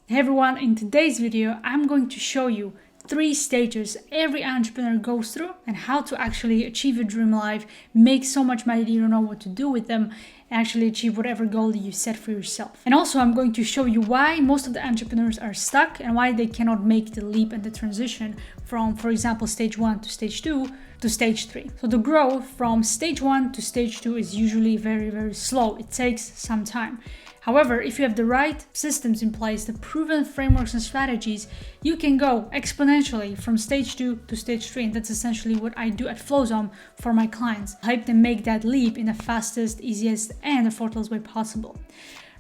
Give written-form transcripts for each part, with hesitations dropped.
Hey everyone, in today's video, I'm going to show you 3 stages every entrepreneur goes through and how to actually achieve your dream life, make so much money that you don't know what to do with them, and actually achieve whatever goal you set for yourself. And also I'm going to show you why most of the entrepreneurs are stuck and why they cannot make the leap and the transition from, for example, stage 1 to stage 2 to stage 3. So the growth from stage 1 to stage 2 is usually very, very slow. It takes some time. However, if you have the right systems in place, the proven frameworks and strategies, you can go exponentially from stage 2 to stage 3. And that's essentially what I do at Flowzone for my clients. I help them make that leap in the fastest, easiest, and effortless way possible.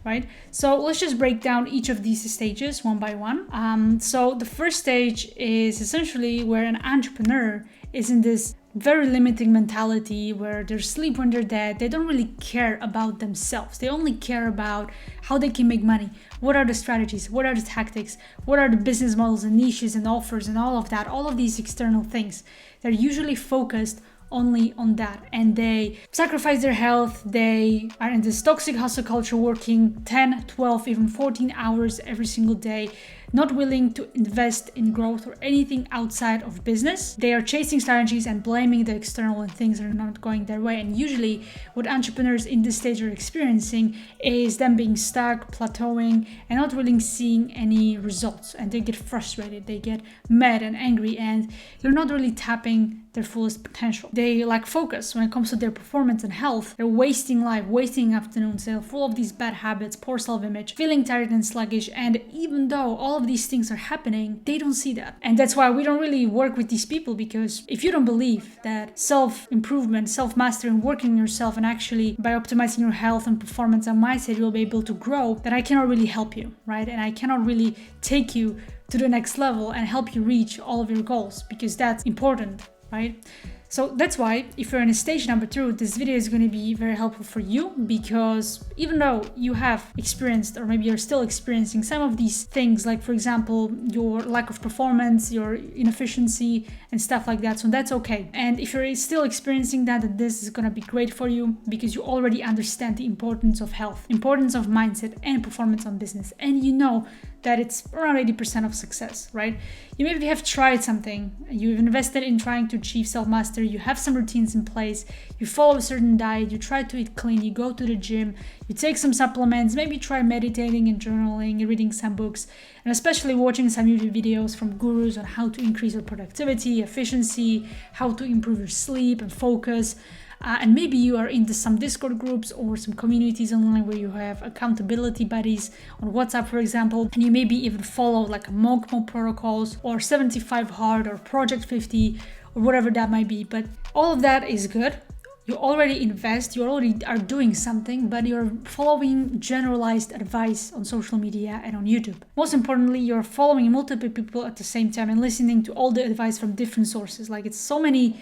Right? So let's just break down each of these stages one by one. So the first stage is essentially where an entrepreneur is in this very limiting mentality where they sleep when they're dead. They don't really care about themselves. They only care about how they can make money. What are the strategies? What are the tactics? What are the business models and niches and offers and all of that? All of these external things. They're usually focused only on that, and they sacrifice their health. They are in this toxic hustle culture, working 10, 12, even 14 hours every single day, not willing to invest in growth or anything outside of business. They are chasing strategies and blaming the external when things are not going their way. And usually what entrepreneurs in this stage are experiencing is them being stuck, plateauing, and not really seeing any results. And they get frustrated, they get mad and angry, and they're not really tapping their fullest potential. They lack focus when it comes to their performance and health. They're wasting life, wasting afternoons. They're full of these bad habits, poor self-image, feeling tired and sluggish. And even though all of these things are happening, they don't see that. And that's why we don't really work with these people, because if you don't believe that self-improvement, self-mastery, and working on yourself, and actually by optimizing your health and performance and mindset, you'll be able to grow, then I cannot really help you, right? And I cannot really take you to the next level and help you reach all of your goals, because that's important. Right? So that's why if you're in a stage number 2, this video is going to be very helpful for you, because even though you have experienced, or maybe you're still experiencing some of these things, like for example, your lack of performance, your inefficiency and stuff like that, so that's okay. And if you're still experiencing that, then this is going to be great for you, because you already understand the importance of health, importance of mindset and performance on business. And you know that it's around 80% of success, right? You maybe have tried something, you've invested in trying to achieve self-mastery, you have some routines in place, you follow a certain diet, you try to eat clean, you go to the gym, you take some supplements, maybe try meditating and journaling and reading some books, and especially watching some YouTube videos from gurus on how to increase your productivity, efficiency, how to improve your sleep and focus. And maybe you are into some Discord groups or some communities online where you have accountability buddies on WhatsApp, for example, and you maybe even follow like Monk Mode protocols or 75 Hard or Project 50 or whatever that might be. But all of that is good. You already invest, you already are doing something, but you're following generalized advice on social media and on YouTube. Most importantly, you're following multiple people at the same time and listening to all the advice from different sources. Like, it's so many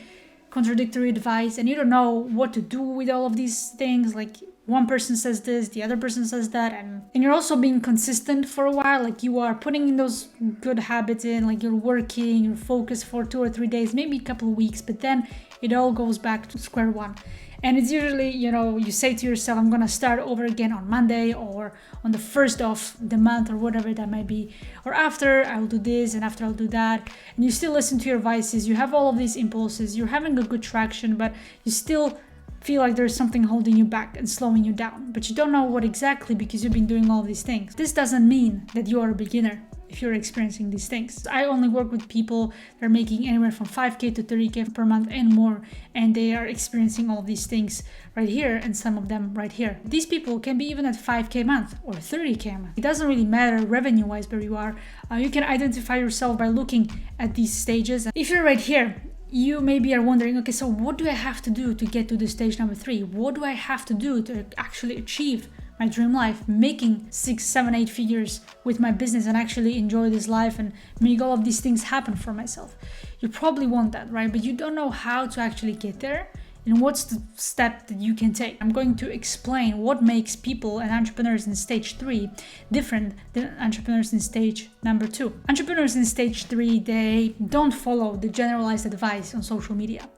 contradictory advice, and you don't know what to do with all of these things. Like, one person says this, the other person says that, and you're also being consistent for a while. Like, you are putting in those good habits in, like you're working, you're focused for 2 or 3 days, maybe a couple of weeks, but then it all goes back to square one. And it's usually, you say to yourself, I'm gonna start over again on Monday or on the 1st of the month or whatever that might be. Or after I'll do this and after I'll do that. And you still listen to your advices, you have all of these impulses, you're having a good traction, but you still feel like there's something holding you back and slowing you down. But you don't know what exactly, because you've been doing all these things. This doesn't mean that you are a beginner if you're experiencing these things. I only work with people that are making anywhere from 5K to 30K per month and more, and they are experiencing all these things right here, and some of them right here. These people can be even at 5K a month or 30K a month. It doesn't really matter revenue-wise where you are. You can identify yourself by looking at these stages. If you're right here, you maybe are wondering, okay, so what do I have to do to get to the stage number 3? What do I have to do to actually achieve my dream life, making 6, 7, 8 figures with my business and actually enjoy this life and make all of these things happen for myself? You probably want that, right? But you don't know how to actually get there and what's the step that you can take. I'm going to explain what makes people and entrepreneurs in stage 3 different than entrepreneurs in stage number 2. Entrepreneurs in stage 3, they don't follow the generalized advice on social media.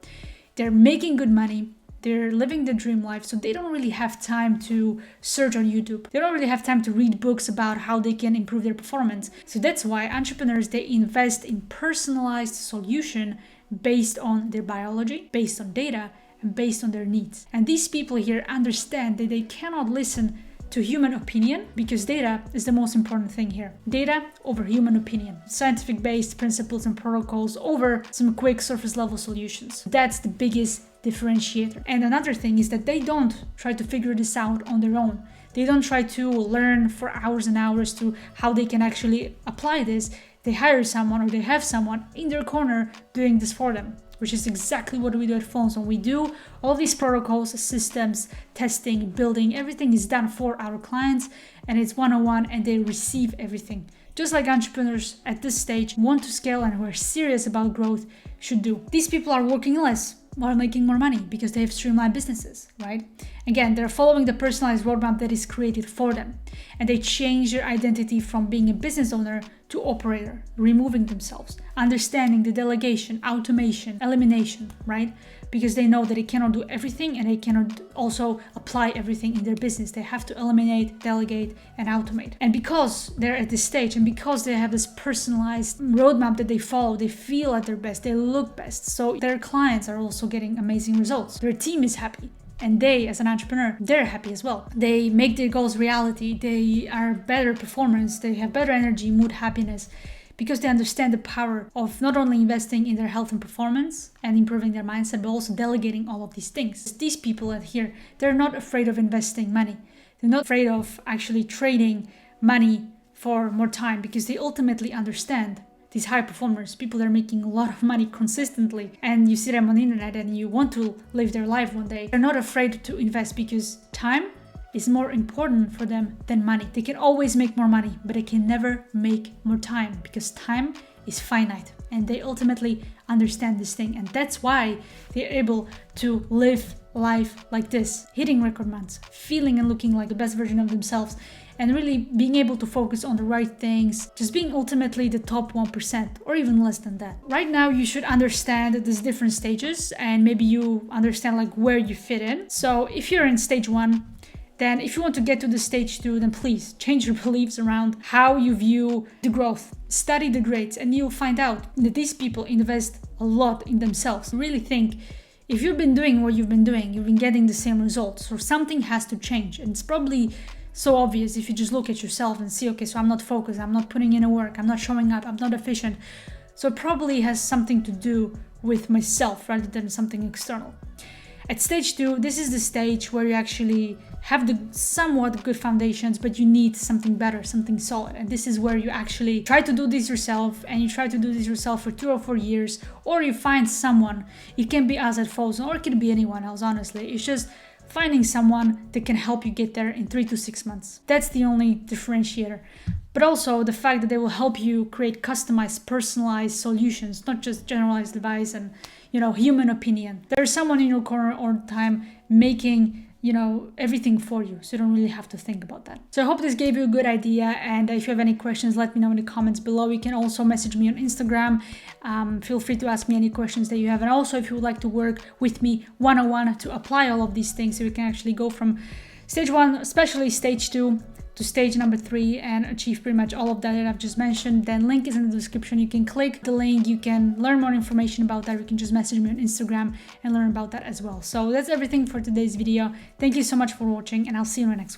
They're making good money, they're living the dream life, so they don't really have time to search on YouTube. They don't really have time to read books about how they can improve their performance. So that's why entrepreneurs, they invest in personalized solution based on their biology, based on data, and based on their needs. And these people here understand that they cannot listen to human opinion, because data is the most important thing here. Data over human opinion. Scientific based principles and protocols over some quick surface level solutions. That's the biggest differentiator. And another thing is that they don't try to figure this out on their own. They don't try to learn for hours and hours to how they can actually apply this. They hire someone, or they have someone in their corner doing this for them, which is exactly what we do at Phonezone. We do all these protocols, systems, testing, building, everything is done for our clients, and it's one-on-one, and they receive everything. Just like entrepreneurs at this stage want to scale and who are serious about growth should do. These people are working less while making more money because they have streamlined businesses, right? Again, they're following the personalized roadmap that is created for them, and they change their identity from being a business owner to operator, removing themselves, understanding the delegation, automation, elimination, right? Because they know that they cannot do everything, and they cannot also apply everything in their business. They have to eliminate, delegate, and automate. And because they're at this stage, and because they have this personalized roadmap that they follow, they feel at their best, they look best. So their clients are also getting amazing results. Their team is happy. And they, as an entrepreneur, they're happy as well. They make their goals reality. They are better performers. They have better energy, mood, happiness, because they understand the power of not only investing in their health and performance and improving their mindset, but also delegating all of these things. These people out here, they're not afraid of investing money. They're not afraid of actually trading money for more time, because they ultimately understand these high performers, people that are making a lot of money consistently, and you see them on the internet and you want to live their life one day. They're not afraid to invest because time is more important for them than money. They can always make more money, but they can never make more time, because time is finite, and they ultimately understand this thing. And that's why they're able to live life like this, hitting record months, feeling and looking like the best version of themselves, and really being able to focus on the right things, just being ultimately the top 1% or even less than that. Right now, you should understand these different stages, and maybe you understand like where you fit in. So if you're in stage 1, then if you want to get to the stage 2, then please change your beliefs around how you view the growth. Study the grades, and you'll find out that these people invest a lot in themselves. Really think, if you've been doing what you've been doing, you've been getting the same results, or something has to change. And it's probably so obvious if you just look at yourself and see, okay, so I'm not focused, I'm not putting in a work, I'm not showing up, I'm not efficient. So it probably has something to do with myself rather than something external. At stage 2, this is the stage where you actually have the somewhat good foundations, but you need something better, something solid. And this is where you actually try to do this yourself, and you try to do this yourself for 2 or 4 years, or you find someone. It can be us at Phonezone, or it can be anyone else, honestly. It's just finding someone that can help you get there in 3 to 6 months. That's the only differentiator. But also the fact that they will help you create customized, personalized solutions, not just generalized advice and, human opinion. There's someone in your corner all the time making, everything for you. So you don't really have to think about that. So I hope this gave you a good idea. And if you have any questions, let me know in the comments below. You can also message me on Instagram. Feel free to ask me any questions that you have. And also, if you would like to work with me one-on-one to apply all of these things, so we can actually go from stage 1, especially stage 2, to stage number 3 and achieve pretty much all of that I've just mentioned, then link is in the description. You can click the link, you can learn more information about that. You can just message me on Instagram and learn about that as well. So that's everything for today's video. Thank you so much for watching, and I'll see you in the next one.